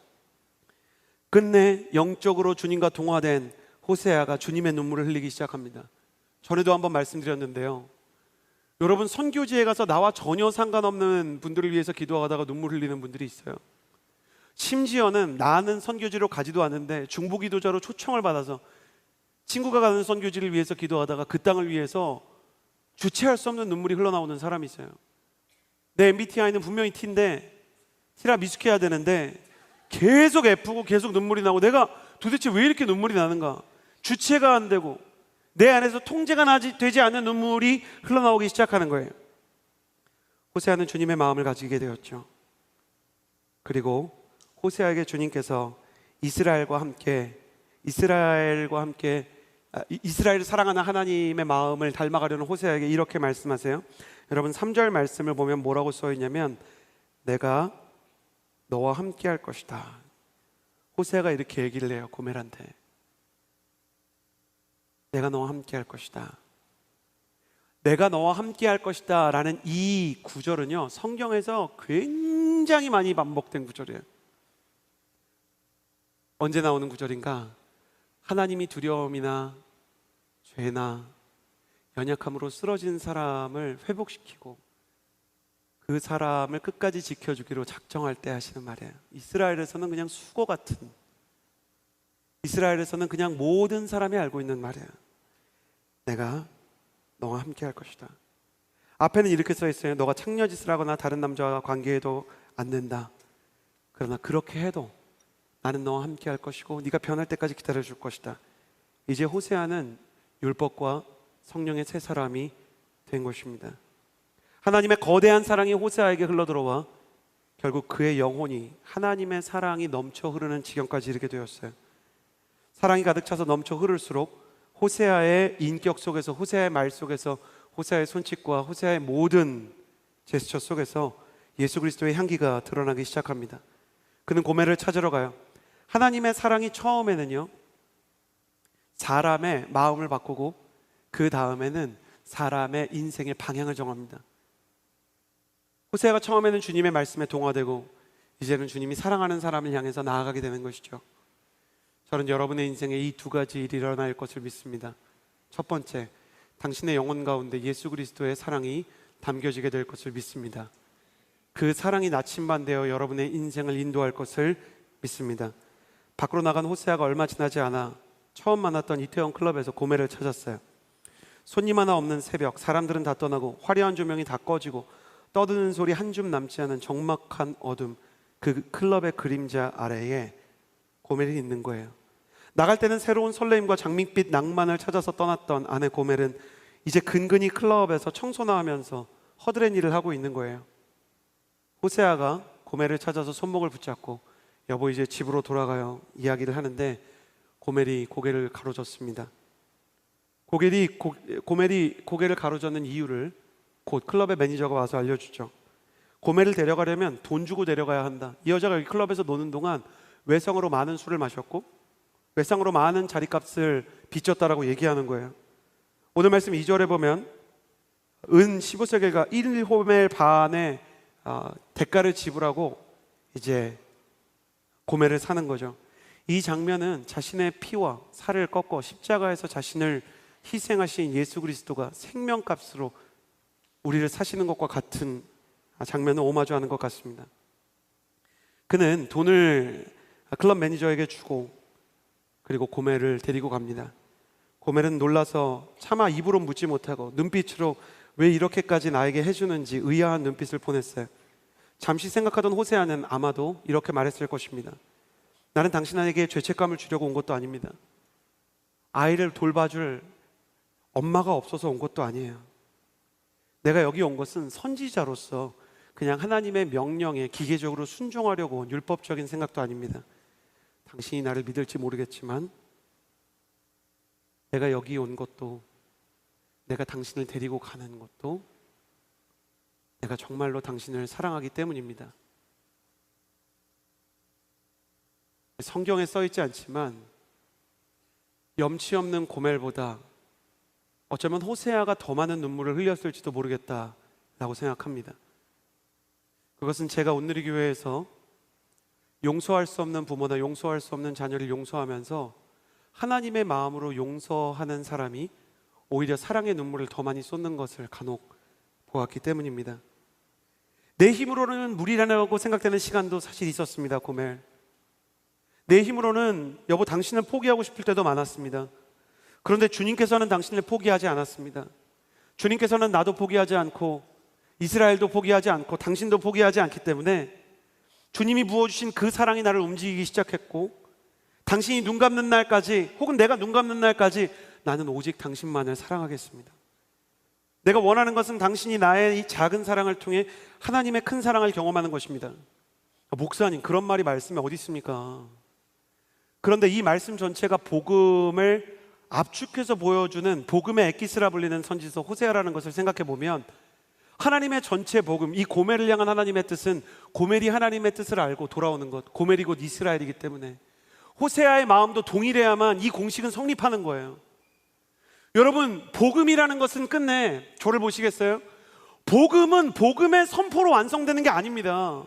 [SPEAKER 2] 끝내 영적으로 주님과 동화된 호세아가 주님의 눈물을 흘리기 시작합니다. 전에도 한번 말씀드렸는데요, 여러분, 선교지에 가서 나와 전혀 상관없는 분들을 위해서 기도하다가 눈물 흘리는 분들이 있어요. 심지어는 나는 선교지로 가지도 않는데 중보기도자로 초청을 받아서 친구가 가는 선교지를 위해서 기도하다가 그 땅을 위해서 주체할 수 없는 눈물이 흘러나오는 사람이 있어요. 내 MBTI는 분명히 T인데 티라미수 해야 되는데 계속 애프고 계속 눈물이 나고, 내가 도대체 왜 이렇게 눈물이 나는가, 주체가 안 되고 내 안에서 통제가 되지 않는 눈물이 흘러나오기 시작하는 거예요. 호세아는 주님의 마음을 가지게 되었죠. 그리고 호세아에게 주님께서 이스라엘과 함께 이스라엘을 사랑하는 하나님의 마음을 닮아가려는 호세아에게 이렇게 말씀하세요. 여러분 3절 말씀을 보면 뭐라고 써 있냐면, 내가 너와 함께 할 것이다. 호세아가 이렇게 얘기를 해요, 고멜한테. 내가 너와 함께 할 것이다. 내가 너와 함께 할 것이다 라는 이 구절은요, 성경에서 굉장히 많이 반복된 구절이에요. 언제 나오는 구절인가? 하나님이 두려움이나 죄나 연약함으로 쓰러진 사람을 회복시키고 그 사람을 끝까지 지켜주기로 작정할 때 하시는 말이에요. 이스라엘에서는 그냥 수고 같은, 이스라엘에서는 그냥 모든 사람이 알고 있는 말이에요. 내가 너와 함께 할 것이다. 앞에는 이렇게 써 있어요. 너가 창녀짓을 하거나 다른 남자와 관계해도 안 된다. 그러나 그렇게 해도 나는 너와 함께 할 것이고 네가 변할 때까지 기다려 줄 것이다. 이제 호세아는 율법과 성령의 새 사람이 된 것입니다. 하나님의 거대한 사랑이 호세아에게 흘러들어와 결국 그의 영혼이 하나님의 사랑이 넘쳐 흐르는 지경까지 이르게 되었어요. 사랑이 가득 차서 넘쳐 흐를수록 호세아의 인격 속에서, 호세아의 말 속에서, 호세아의 손짓과 호세아의 모든 제스처 속에서 예수 그리스도의 향기가 드러나기 시작합니다. 그는 고멜을 찾으러 가요. 하나님의 사랑이 처음에는요, 사람의 마음을 바꾸고 그 다음에는 사람의 인생의 방향을 정합니다. 호세아가 처음에는 주님의 말씀에 동화되고 이제는 주님이 사랑하는 사람을 향해서 나아가게 되는 것이죠. 저는 여러분의 인생에 이 두 가지 일이 일어날 것을 믿습니다. 첫 번째, 당신의 영혼 가운데 예수 그리스도의 사랑이 담겨지게 될 것을 믿습니다. 그 사랑이 나침반되어 여러분의 인생을 인도할 것을 믿습니다. 밖으로 나간 호세아가 얼마 지나지 않아 처음 만났던 이태원 클럽에서 고멜을 찾았어요. 손님 하나 없는 새벽, 사람들은 다 떠나고 화려한 조명이 다 꺼지고 떠드는 소리 한 줌 남지 않은 적막한 어둠, 그 클럽의 그림자 아래에 고멜이 있는 거예요. 나갈 때는 새로운 설레임과 장밋빛 낭만을 찾아서 떠났던 아내 고멜은 이제 근근히 클럽에서 청소나 하면서 허드렛 일을 하고 있는 거예요. 호세아가 고멜을 찾아서 손목을 붙잡고 여보 이제 집으로 돌아가요 이야기를 하는데 고멜이 고개를 가로젓습니다. 고멜이 고개를 가로젓는 이유를 곧 클럽의 매니저가 와서 알려주죠. 고멜을 데려가려면 돈 주고 데려가야 한다. 이 여자가 여기 클럽에서 노는 동안 외상으로 많은 술을 마셨고 외상으로 많은 자리값을 빚졌다라고 얘기하는 거예요. 오늘 말씀 2절에 보면 은 15세겔과 1호멜 반의 대가를 지불하고 이제 고멜을 사는 거죠. 이 장면은 자신의 피와 살을 꺾어 십자가에서 자신을 희생하신 예수 그리스도가 생명값으로 우리를 사시는 것과 같은 장면을 오마주하는 것 같습니다. 그는 돈을 클럽 매니저에게 주고 그리고 고멜을 데리고 갑니다. 고멜은 놀라서 차마 입으로 묻지 못하고 눈빛으로 왜 이렇게까지 나에게 해주는지 의아한 눈빛을 보냈어요. 잠시 생각하던 호세아는 아마도 이렇게 말했을 것입니다. 나는 당신에게 죄책감을 주려고 온 것도 아닙니다. 아이를 돌봐줄 엄마가 없어서 온 것도 아니에요. 내가 여기 온 것은 선지자로서 그냥 하나님의 명령에 기계적으로 순종하려고 온 율법적인 생각도 아닙니다. 당신이 나를 믿을지 모르겠지만 내가 여기 온 것도, 내가 당신을 데리고 가는 것도 내가 정말로 당신을 사랑하기 때문입니다. 성경에 써 있지 않지만 염치 없는 고멜보다 어쩌면 호세아가 더 많은 눈물을 흘렸을지도 모르겠다라고 생각합니다. 그것은 제가 온누리 교회에서 용서할 수 없는 부모나 용서할 수 없는 자녀를 용서하면서 하나님의 마음으로 용서하는 사람이 오히려 사랑의 눈물을 더 많이 쏟는 것을 간혹 보았기 때문입니다. 내 힘으로는 무리라고 생각되는 시간도 사실 있었습니다. 고멜, 내 힘으로는 여보 당신을 포기하고 싶을 때도 많았습니다. 그런데 주님께서는 당신을 포기하지 않았습니다. 주님께서는 나도 포기하지 않고 이스라엘도 포기하지 않고 당신도 포기하지 않기 때문에 주님이 부어주신 그 사랑이 나를 움직이기 시작했고, 당신이 눈 감는 날까지, 혹은 내가 눈 감는 날까지 나는 오직 당신만을 사랑하겠습니다. 내가 원하는 것은 당신이 나의 이 작은 사랑을 통해 하나님의 큰 사랑을 경험하는 것입니다. 목사님, 그런 말이 말씀에 어디 있습니까? 그런데 이 말씀 전체가 복음을 압축해서 보여주는 복음의 엑기스라 불리는 선지서 호세아라는 것을 생각해 보면, 하나님의 전체 복음, 이 고멜을 향한 하나님의 뜻은 고멜이 하나님의 뜻을 알고 돌아오는 것, 고멜이 곧 이스라엘이기 때문에 호세아의 마음도 동일해야만 이 공식은 성립하는 거예요. 여러분, 복음이라는 것은 끝내, 저를 보시겠어요? 복음은 복음의 선포로 완성되는 게 아닙니다.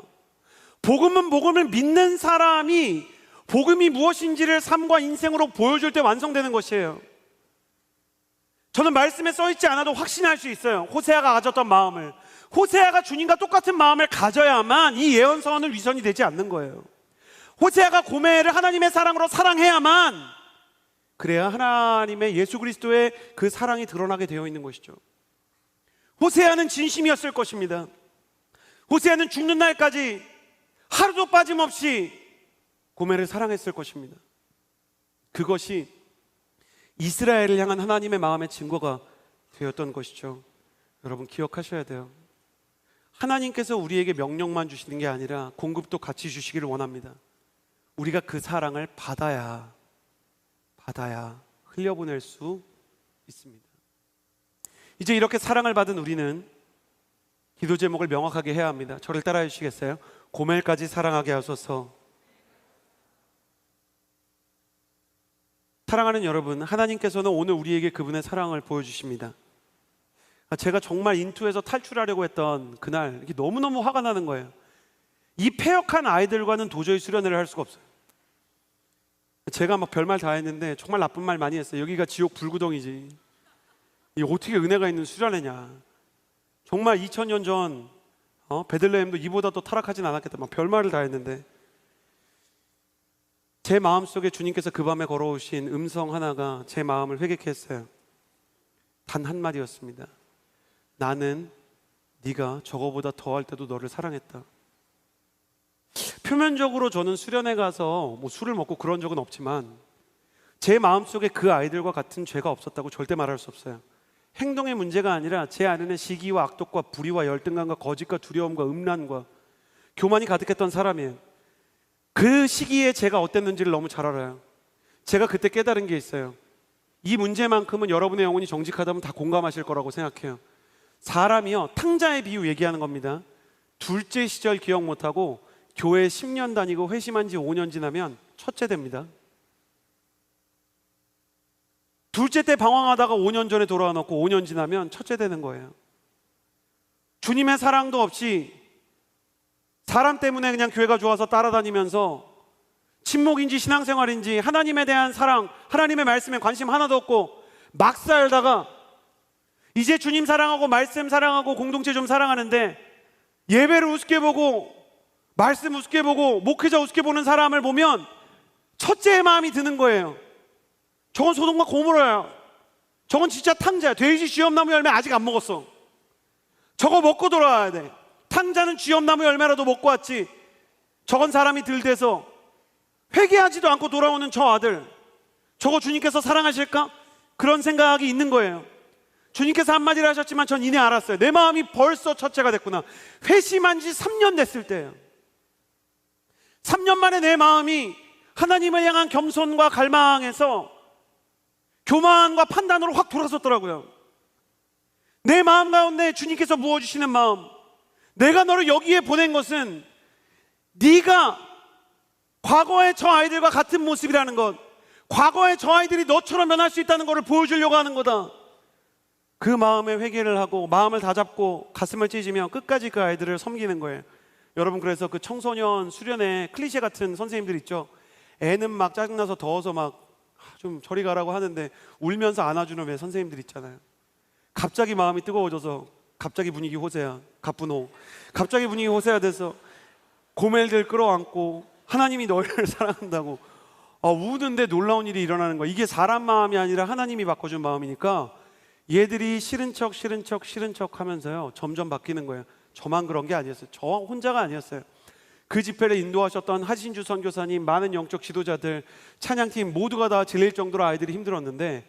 [SPEAKER 2] 복음은 복음을 믿는 사람이 복음이 무엇인지를 삶과 인생으로 보여줄 때 완성되는 것이에요. 저는 말씀에 써있지 않아도 확신할 수 있어요. 호세아가 가졌던 마음을, 호세아가 주님과 똑같은 마음을 가져야만 이 예언서원은 위선이 되지 않는 거예요. 호세아가 고멜을 하나님의 사랑으로 사랑해야만, 그래야 하나님의 예수 그리스도의 그 사랑이 드러나게 되어 있는 것이죠. 호세아는 진심이었을 것입니다. 호세아는 죽는 날까지 하루도 빠짐없이 고멜을 사랑했을 것입니다. 그것이 이스라엘을 향한 하나님의 마음의 증거가 되었던 것이죠. 여러분, 기억하셔야 돼요. 하나님께서 우리에게 명령만 주시는 게 아니라 공급도 같이 주시기를 원합니다. 우리가 그 사랑을 받아야 흘려보낼 수 있습니다. 이제 이렇게 사랑을 받은 우리는 기도 제목을 명확하게 해야 합니다. 저를 따라해 주시겠어요? 고멜까지 사랑하게 하소서. 사랑하는 여러분, 하나님께서는 오늘 우리에게 그분의 사랑을 보여주십니다. 제가 정말 인투에서 탈출하려고 했던 그날, 이게 너무너무 화가 나는 거예요. 이 패역한 아이들과는 도저히 수련회를 할 수가 없어요. 제가 막 별말 다 했는데 정말 나쁜 말 많이 했어요. 여기가 지옥 불구덩이지, 이 어떻게 은혜가 있는 수련회냐. 정말 2000년 전 베들레헴도 이보다 더 타락하진 않았겠다, 막 별말을 다 했는데, 제 마음속에 주님께서 그 밤에 걸어오신 음성 하나가 제 마음을 회개케 했어요. 단 한마디였습니다. 나는 네가 저거보다 더할 때도 너를 사랑했다. 표면적으로 저는 수련회 가서 뭐 술을 먹고 그런 적은 없지만, 제 마음속에 그 아이들과 같은 죄가 없었다고 절대 말할 수 없어요. 행동의 문제가 아니라 제 안에는 시기와 악독과 불의와 열등감과 거짓과 두려움과 음란과 교만이 가득했던 사람이에요. 그 시기에 제가 어땠는지를 너무 잘 알아요. 제가 그때 깨달은 게 있어요. 이 문제만큼은 여러분의 영혼이 정직하다면 다 공감하실 거라고 생각해요. 사람이요, 탕자의 비유 얘기하는 겁니다. 둘째 시절 기억 못하고 교회 10년 다니고 회심한 지 5년 지나면 첫째 됩니다. 둘째 때 방황하다가 5년 전에 돌아와 놓고 5년 지나면 첫째 되는 거예요. 주님의 사랑도 없이 사람 때문에 그냥 교회가 좋아서 따라다니면서 침묵인지 신앙생활인지 하나님에 대한 사랑, 하나님의 말씀에 관심 하나도 없고 막 살다가 이제 주님 사랑하고 말씀 사랑하고 공동체 좀 사랑하는데, 예배를 우습게 보고 말씀 우습게 보고 목회자 우습게 보는 사람을 보면 첫째의 마음이 드는 거예요. 저건 소돔과 고모라야. 저건 진짜 탕자야. 돼지 쥐엄나무 열매 아직 안 먹었어. 저거 먹고 돌아와야 돼. 탕자는 쥐엄나무 열매라도 먹고 왔지. 저건 사람이 들대서 회개하지도 않고 돌아오는 저 아들, 저거 주님께서 사랑하실까? 그런 생각이 있는 거예요. 주님께서 한마디를 하셨지만 전 이내 알았어요. 내 마음이 벌써 첫째가 됐구나. 회심한 지 3년 됐을 때예요. 3년 만에 내 마음이 하나님을 향한 겸손과 갈망에서 교만과 판단으로 확 돌아섰더라고요. 내 마음 가운데 주님께서 부어주시는 마음, 내가 너를 여기에 보낸 것은 네가 과거의 저 아이들과 같은 모습이라는 것, 과거의 저 아이들이 너처럼 변할 수 있다는 것을 보여주려고 하는 거다. 그 마음에 회개를 하고 마음을 다잡고 가슴을 찢으며 끝까지 그 아이들을 섬기는 거예요. 여러분, 그래서 그 청소년 수련회 클리셰 같은 선생님들 있죠. 애는 막 짜증나서 더워서 막 좀 저리 가라고 하는데 울면서 안아주는 왜 선생님들 있잖아요. 갑자기 마음이 뜨거워져서 갑자기 분위기 호세야, 갑분호, 갑자기 분위기 호세야 돼서 고멜들 끌어안고 하나님이 너희를 사랑한다고 우는데 놀라운 일이 일어나는 거야. 이게 사람 마음이 아니라 하나님이 바꿔준 마음이니까 얘들이 싫은 척 하면서요 점점 바뀌는 거예요. 저만 그런 게 아니었어요. 저 혼자가 아니었어요. 그 집회를 인도하셨던 하신주 선교사님, 많은 영적 지도자들, 찬양팀 모두가 다 질릴 정도로 아이들이 힘들었는데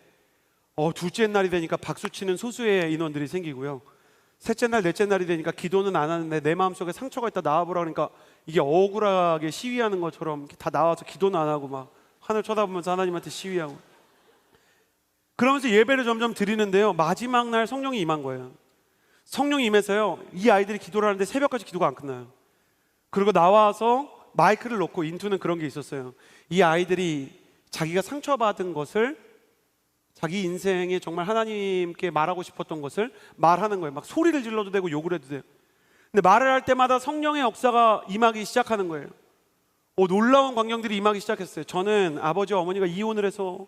[SPEAKER 2] 둘째 날이 되니까 박수치는 소수의 인원들이 생기고요. 셋째 날, 넷째 날이 되니까 기도는 안 하는데 내 마음속에 상처가 있다 나와보라 그러니까 이게 억울하게 시위하는 것처럼 다 나와서 기도는 안 하고 막 하늘 쳐다보면서 하나님한테 시위하고, 그러면서 예배를 점점 드리는데요, 마지막 날 성령이 임한 거예요. 성령이 임해서요, 이 아이들이 기도를 하는데 새벽까지 기도가 안 끝나요. 그리고 나와서 마이크를 놓고, 인투는 그런 게 있었어요. 이 아이들이 자기가 상처받은 것을, 자기 인생에 정말 하나님께 말하고 싶었던 것을 말하는 거예요. 막 소리를 질러도 되고 욕을 해도 돼요. 근데 말을 할 때마다 성령의 역사가 임하기 시작하는 거예요. 놀라운 광경들이 임하기 시작했어요. 저는 아버지와 어머니가 이혼을 해서,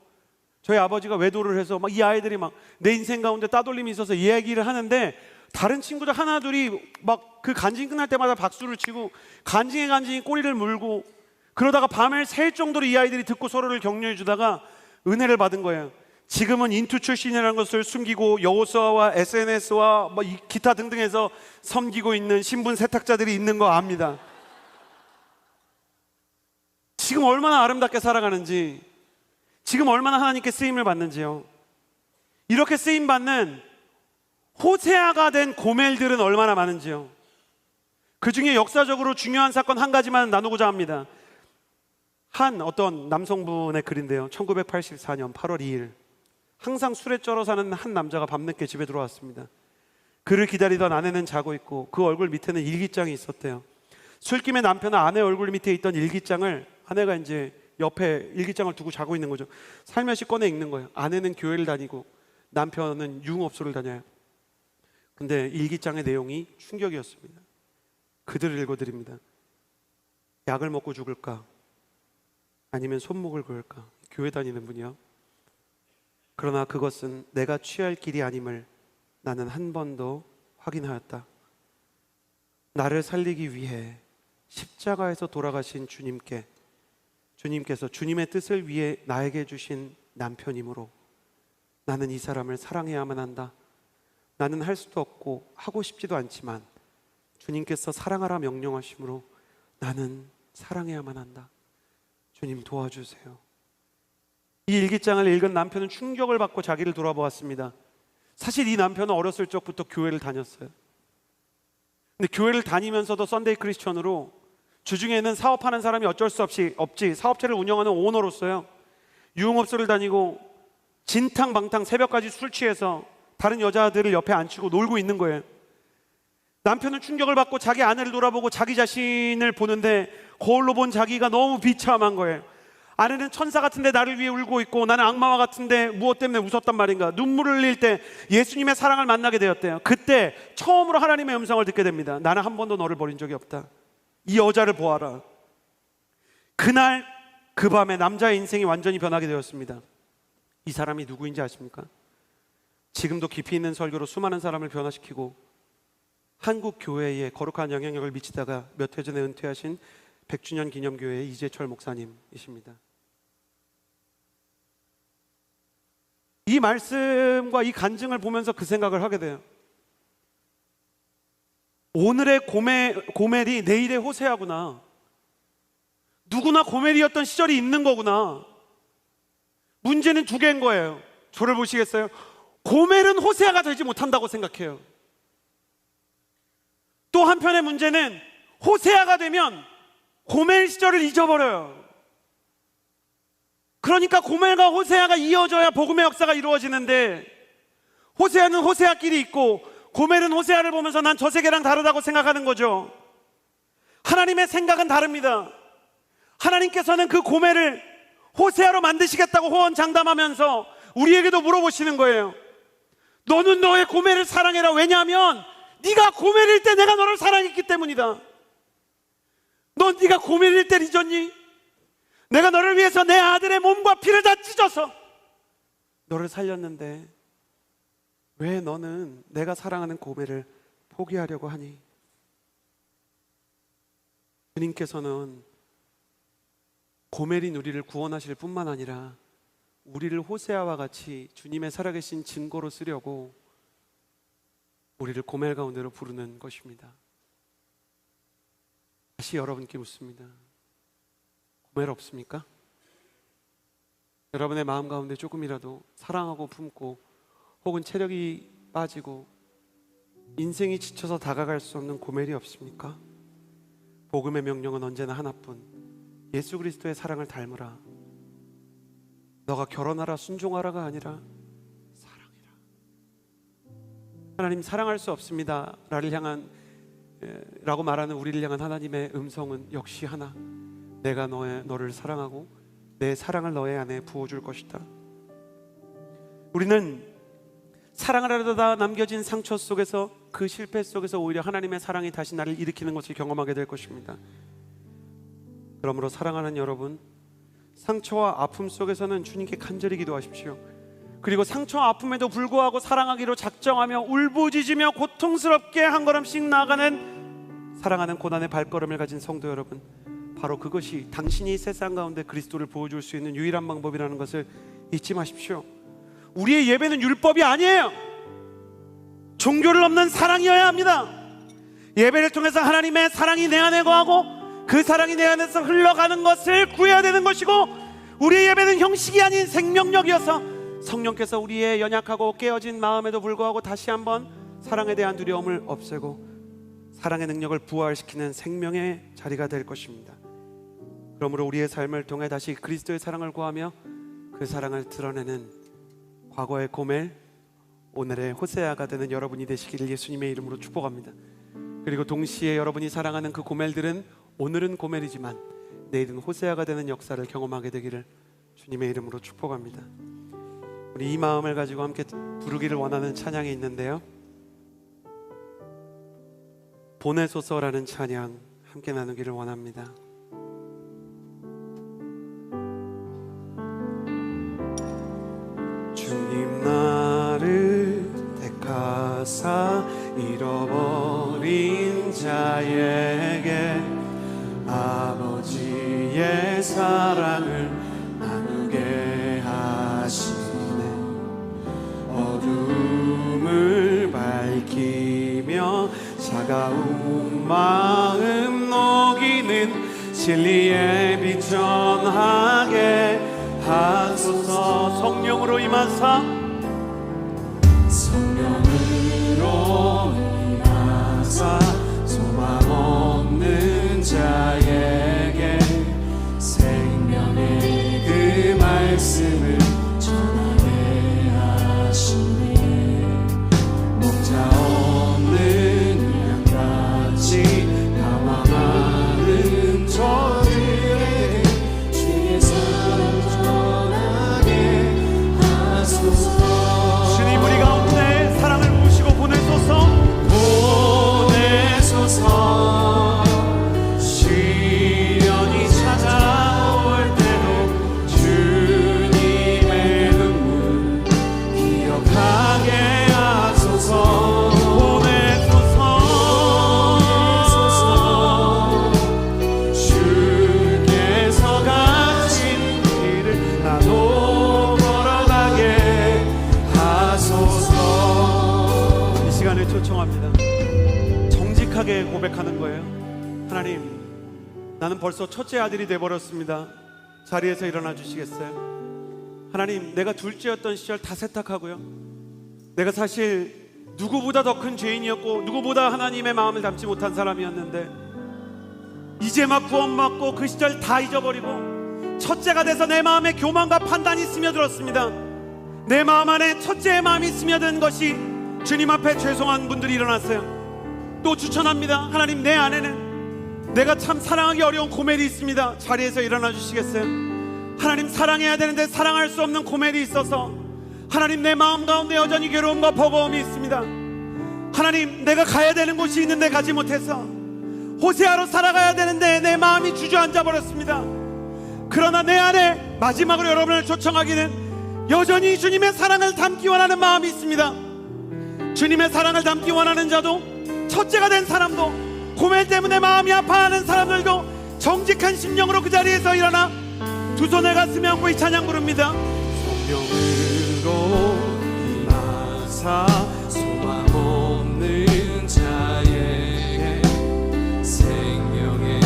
[SPEAKER 2] 저희 아버지가 외도를 해서 막 이 아이들이 막 내 인생 가운데 따돌림이 있어서 이야기를 하는데, 다른 친구들 하나둘이 막 그 간증 끝날 때마다 박수를 치고 간증에 꼬리를 물고, 그러다가 밤을 샐 정도로 이 아이들이 듣고 서로를 격려해 주다가 은혜를 받은 거예요. 지금은 인투 출신이라는 것을 숨기고 여호수아와 SNS와 뭐 기타 등등에서 섬기고 있는 신분 세탁자들이 있는 거 압니다. 지금 얼마나 아름답게 살아가는지, 지금 얼마나 하나님께 쓰임을 받는지요. 이렇게 쓰임 받는 호세아가 된 고멜들은 얼마나 많은지요. 그 중에 역사적으로 중요한 사건 한 가지만 나누고자 합니다. 한 어떤 남성분의 글인데요, 1984년 8월 2일 항상 술에 쩔어 사는 한 남자가 밤늦게 집에 들어왔습니다. 그를 기다리던 아내는 자고 있고 그 얼굴 밑에는 일기장이 있었대요. 술김에 남편은 아내 얼굴 밑에 있던 일기장을, 아내가 이제 옆에 일기장을 두고 자고 있는 거죠, 살며시 꺼내 읽는 거예요. 아내는 교회를 다니고 남편은 유흥업소를 다녀요. 근데 일기장의 내용이 충격이었습니다. 그들을 읽어드립니다. 약을 먹고 죽을까? 아니면 손목을 그을까? 교회 다니는 분이요. 그러나 그것은 내가 취할 길이 아님을 나는 한 번도 확인하였다. 나를 살리기 위해 십자가에서 돌아가신 주님께서 주님의 뜻을 위해 나에게 주신 남편이므로 나는 이 사람을 사랑해야만 한다. 나는 할 수도 없고 하고 싶지도 않지만 주님께서 사랑하라 명령하심으로 나는 사랑해야만 한다. 주님 도와주세요. 이 일기장을 읽은 남편은 충격을 받고 자기를 돌아보았습니다. 사실 이 남편은 어렸을 적부터 교회를 다녔어요. 근데 교회를 다니면서도 썬데이 크리스천으로, 주중에는 사업하는 사람이 어쩔 수 없이 사업체를 운영하는 오너로서요, 유흥업소를 다니고 진탕방탕 새벽까지 술 취해서 다른 여자들을 옆에 앉히고 놀고 있는 거예요. 남편은 충격을 받고 자기 아내를 돌아보고 자기 자신을 보는데 거울로 본 자기가 너무 비참한 거예요. 아내는 천사 같은데 나를 위해 울고 있고 나는 악마와 같은데 무엇 때문에 웃었단 말인가. 눈물을 흘릴 때 예수님의 사랑을 만나게 되었대요. 그때 처음으로 하나님의 음성을 듣게 됩니다. 나는 한 번도 너를 버린 적이 없다. 이 여자를 보아라. 그날 그 밤에 남자의 인생이 완전히 변하게 되었습니다. 이 사람이 누구인지 아십니까? 지금도 깊이 있는 설교로 수많은 사람을 변화시키고 한국 교회에 거룩한 영향력을 미치다가 몇 해 전에 은퇴하신 100주년 기념교회의 이재철 목사님이십니다. 이 말씀과 이 간증을 보면서 그 생각을 하게 돼요. 오늘의 고멜이 내일의 호세아구나. 누구나 고멜이었던 시절이 있는 거구나. 문제는 두 개인 거예요. 저를 보시겠어요? 고멜은 호세아가 되지 못한다고 생각해요. 또 한편의 문제는 호세아가 되면 고멜 시절을 잊어버려요. 그러니까 고멜과 호세아가 이어져야 복음의 역사가 이루어지는데, 호세아는 호세아끼리 있고 고멜은 호세아를 보면서 난 저 세계랑 다르다고 생각하는 거죠. 하나님의 생각은 다릅니다. 하나님께서는 그 고멜을 호세아로 만드시겠다고 호언장담하면서 우리에게도 물어보시는 거예요. 너는 너의 고멜을 사랑해라. 왜냐하면 네가 고멜일 때 내가 너를 사랑했기 때문이다. 넌 네가 고멜일 때 잊었니? 내가 너를 위해서 내 아들의 몸과 피를 다 찢어서 너를 살렸는데 왜 너는 내가 사랑하는 고멜을 포기하려고 하니? 주님께서는 고멜인 우리를 구원하실 뿐만 아니라 우리를 호세아와 같이 주님의 살아계신 증거로 쓰려고 우리를 고멜 가운데로 부르는 것입니다. 다시 여러분께 묻습니다. 고멜 없습니까? 여러분의 마음 가운데 조금이라도 사랑하고 품고 혹은 체력이 빠지고 인생이 지쳐서 다가갈 수 없는 고멜이 없습니까? 복음의 명령은 언제나 하나뿐, 예수 그리스도의 사랑을 닮으라. 너가 결혼하라 순종하라가 아니라 사랑해라. 하나님 사랑할 수 없습니다 라고 말하는 우리를 향한 하나님의 음성은 역시 하나, 내가 너를 사랑하고 내 사랑을 너의 안에 부어줄 것이다. 우리는 사랑을 하려다 남겨진 상처 속에서, 그 실패 속에서 오히려 하나님의 사랑이 다시 나를 일으키는 것을 경험하게 될 것입니다. 그러므로 사랑하는 여러분, 상처와 아픔 속에서는 주님께 간절히 기도하십시오. 그리고 상처와 아픔에도 불구하고 사랑하기로 작정하며 울부짖으며 고통스럽게 한 걸음씩 나아가는 사랑하는 고난의 발걸음을 가진 성도 여러분, 바로 그것이 당신이 세상 가운데 그리스도를 보여줄 수 있는 유일한 방법이라는 것을 잊지 마십시오. 우리의 예배는 율법이 아니에요. 종교를 넘는 사랑이어야 합니다. 예배를 통해서 하나님의 사랑이 내 안에 거하고 그 사랑이 내 안에서 흘러가는 것을 구해야 되는 것이고, 우리의 예배는 형식이 아닌 생명력이어서 성령께서 우리의 연약하고 깨어진 마음에도 불구하고 다시 한번 사랑에 대한 두려움을 없애고 사랑의 능력을 부활시키는 생명의 자리가 될 것입니다. 그러므로 우리의 삶을 통해 다시 그리스도의 사랑을 구하며 그 사랑을 드러내는 과거의 고멜, 오늘의 호세아가 되는 여러분이 되시기를 예수님의 이름으로 축복합니다. 그리고 동시에 여러분이 사랑하는 그 고멜들은 오늘은 고멜이지만 내일은 호세아가 되는 역사를 경험하게 되기를 주님의 이름으로 축복합니다. 우리 이 마음을 가지고 함께 부르기를 원하는 찬양이 있는데요, 보내소서라는 찬양 함께 나누기를 원합니다. 주님 나를 택하사 잃어버린 자에게 아버지의 사랑을 나누게 하시네. 어둠을 밝히며 차가운 마음 녹이는 진리의 빛 전하게 하소서. 성령으로 임하사, 성령으로 임하사 소망 없는 자에게 생명의 그 말씀을 전하게 하시네. 목자 없는 양같이 당황하는 저들에게 주의 사랑 전하게 하소서. 주님 우리 가운데 사랑을 부으시고 보내소서. 보내소서. 시련이 찾아올 때도 주님의 눈물 기억하게 하소서. 보내소서. 주께서 가신 길을 나도 걸어가게 하소서. 이 시간을 초청합니다. 정직하게 고백하는 거예요. 하나님, 나는 벌써 첫째 아들이 돼버렸습니다. 자리에서 일어나 주시겠어요? 하나님, 내가 둘째였던 시절 다 세탁하고요, 내가 사실 누구보다 더 큰 죄인이었고 누구보다 하나님의 마음을 담지 못한 사람이었는데 이제 막 구원받고 그 시절 다 잊어버리고 첫째가 돼서 내 마음에 교만과 판단이 스며들었습니다. 내 마음 안에 첫째의 마음이 스며든 것이 주님 앞에 죄송한 분들이 일어났어요. 또 추천합니다. 하나님, 내 안에는 내가 참 사랑하기 어려운 고멜이 있습니다. 자리에서 일어나 주시겠어요? 하나님, 사랑해야 되는데 사랑할 수 없는 고멜이 있어서 하나님, 내 마음 가운데 여전히 괴로움과 버거움이 있습니다. 하나님, 내가 가야 되는 곳이 있는데 가지 못해서 호세아로 살아가야 되는데 내 마음이 주저앉아 버렸습니다. 그러나 내 안에 마지막으로 여러분을 초청하기는 여전히 주님의 사랑을 담기 원하는 마음이 있습니다. 주님의 사랑을 담기 원하는 자도, 첫째가 된 사람도, 고멜 때문에 마음이 아파하는 사람들도 정직한 심령으로 그 자리에서 일어나 두 손을 가슴에 얹고 이 찬양 부릅니다. 성령으로 임하사 소망 없는 자에게 생명의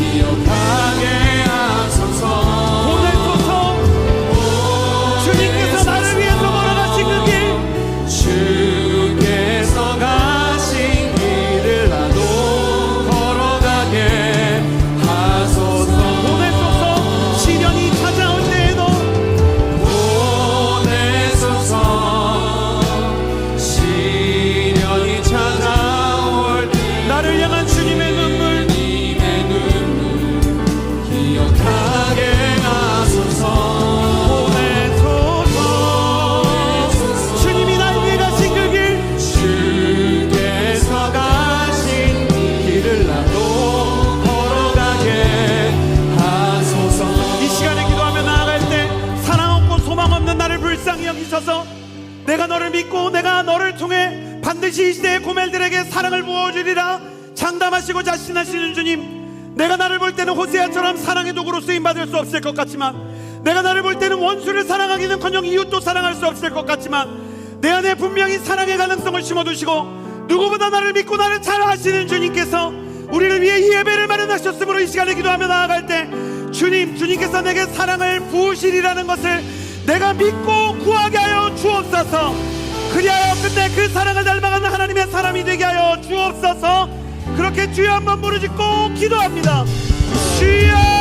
[SPEAKER 3] 기억하게 하소서.
[SPEAKER 2] 보내소서. 주님께서 나를 위해서 걸어가신 그 길,
[SPEAKER 3] 주께서 가신 길을 나도 걸어가게 하소서.
[SPEAKER 2] 보내소서. 시련이 찾아올 때에도
[SPEAKER 3] 보내소서. 시련이 찾아올 때
[SPEAKER 2] 나를 향한 주님의 눈물,
[SPEAKER 3] 주님의 눈물 기억하게 하소서.
[SPEAKER 2] 보내소서. 주님이 날 위해 가신 그 길,
[SPEAKER 3] 주께서 가신 길을 나도 걸어가게 하소서.
[SPEAKER 2] 이 시간에 기도하며 나아갈 때 사랑 없고 소망 없는 나를 불쌍히 여기셔서 내가 너를 믿고 내가 너를 통해 반드시 이 시대의 고멜들에게 사랑을 부어주리라 장담하시고 자신하시는 주님, 내가 나를 볼 때는 호세아처럼 사랑의 도구로 쓰임받을 수 없을 것 같지만, 내가 나를 볼 때는 원수를 사랑하기는커녕 이웃도 사랑할 수 없을 것 같지만, 내 안에 분명히 사랑의 가능성을 심어두시고 누구보다 나를 믿고 나를 잘 아시는 주님께서 우리를 위해 이 예배를 마련하셨으므로 이 시간에 기도하며 나아갈 때 주님께서 내게 사랑을 부으시리라는 것을 내가 믿고 구하게 하여 주옵소서. 그리하여 끝내 그 사랑을 닮아가는 하나님의 사람이 되게 하여 주옵소서. 그렇게 주여 한번 부르짖고 기도합니다. 주여.